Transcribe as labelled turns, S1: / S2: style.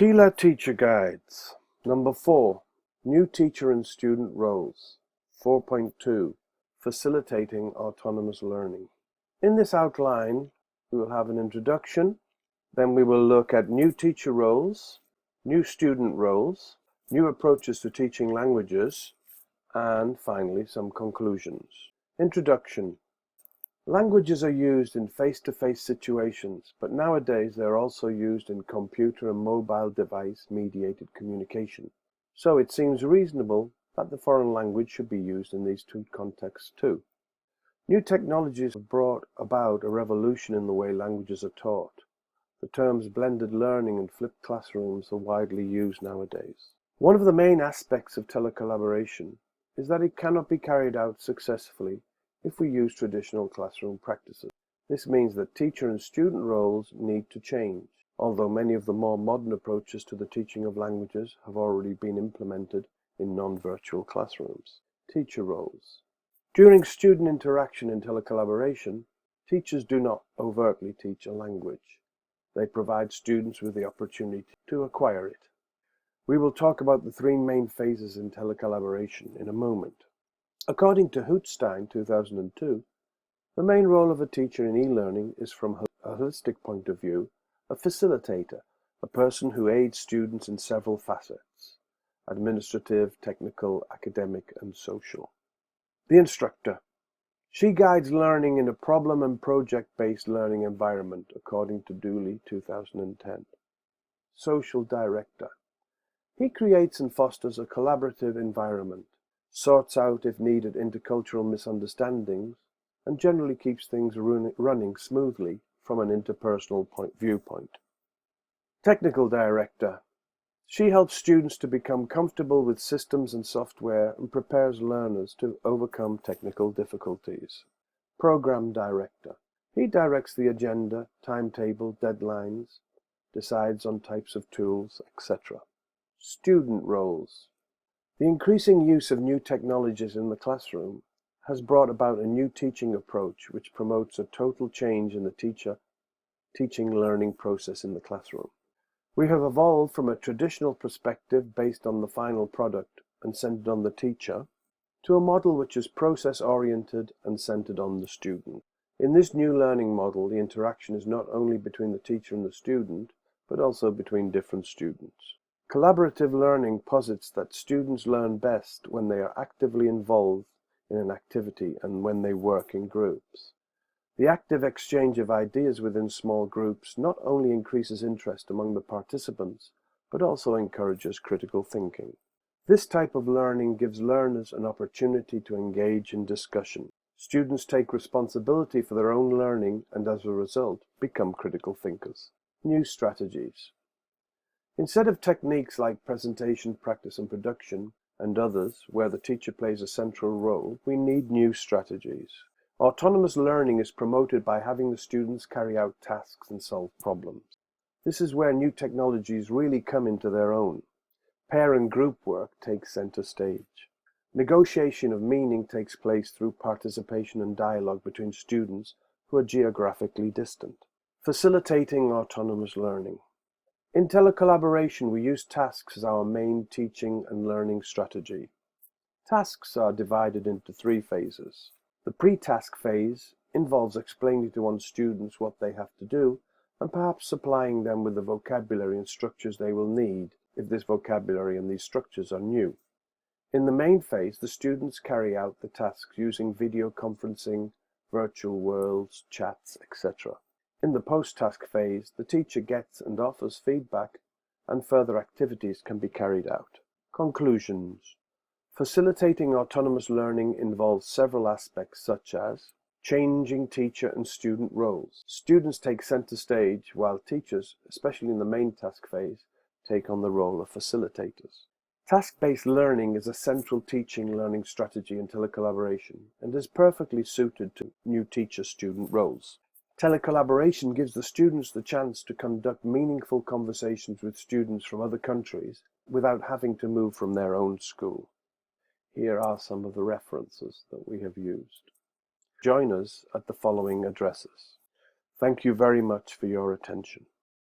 S1: TLA Teacher Guides. Number 4. New Teacher and Student Roles. 4.2. Facilitating Autonomous Learning. In this outline, we will have an introduction, then we will look at new teacher roles, new student roles, new approaches to teaching languages, and finally some conclusions. Introduction. Languages are used in face-to-face situations, but nowadays they are also used in computer and mobile device mediated communication. So it seems reasonable that the foreign language should be used in these two contexts too. New technologies have brought about a revolution in the way languages are taught. The terms blended learning and flipped classrooms are widely used nowadays. One of the main aspects of telecollaboration is that it cannot be carried out successfully if we use traditional classroom practices. This means that teacher and student roles need to change, although many of the more modern approaches to the teaching of languages have already been implemented in non-virtual classrooms. Teacher roles. During student interaction in telecollaboration, teachers do not overtly teach a language. They provide students with the opportunity to acquire it. We will talk about the three main phases in telecollaboration in a moment. According to Hootstein 2002, the main role of a teacher in e-learning is, from a holistic point of view, a facilitator, a person who aids students in several facets: administrative, technical, academic, and social. The instructor. She guides learning in a problem and project-based learning environment, according to Dooley 2010. Social director. He creates and fosters a collaborative environment, sorts out, if needed, intercultural misunderstandings, and generally keeps things running smoothly from an interpersonal viewpoint. Technical director. She helps students to become comfortable with systems and software and prepares learners to overcome technical difficulties. Program director. He directs the agenda, timetable, deadlines, decides on types of tools, etc. Student roles. The increasing use of new technologies in the classroom has brought about a new teaching approach which promotes a total change in the teaching-learning process in the classroom. We have evolved from a traditional perspective based on the final product and centered on the teacher to a model which is process-oriented and centered on the student. In this new learning model, the interaction is not only between the teacher and the student, but also between different students. Collaborative learning posits that students learn best when they are actively involved in an activity and when they work in groups. The active exchange of ideas within small groups not only increases interest among the participants, but also encourages critical thinking. This type of learning gives learners an opportunity to engage in discussion. Students take responsibility for their own learning and, as a result, become critical thinkers. New strategies. Instead of techniques like presentation, practice and production, and others where the teacher plays a central role, we need new strategies. Autonomous learning is promoted by having the students carry out tasks and solve problems. This is where new technologies really come into their own. Pair and group work takes center stage. Negotiation of meaning takes place through participation and dialogue between students who are geographically distant. Facilitating autonomous learning. In telecollaboration, we use tasks as our main teaching and learning strategy. Tasks are divided into three phases. The pre-task phase involves explaining to one's students what they have to do and perhaps supplying them with the vocabulary and structures they will need if this vocabulary and these structures are new. In the main phase, the students carry out the tasks using video conferencing, virtual worlds, chats, etc. In the post-task phase, the teacher gets and offers feedback and further activities can be carried out. Conclusions. Facilitating autonomous learning involves several aspects such as changing teacher and student roles. Students take center stage while teachers, especially in the main task phase, take on the role of facilitators. Task-based learning is a central teaching learning strategy in telecollaboration and is perfectly suited to new teacher-student roles. Telecollaboration gives the students the chance to conduct meaningful conversations with students from other countries without having to move from their own school. Here are some of the references that we have used. Join us at the following addresses. Thank you very much for your attention.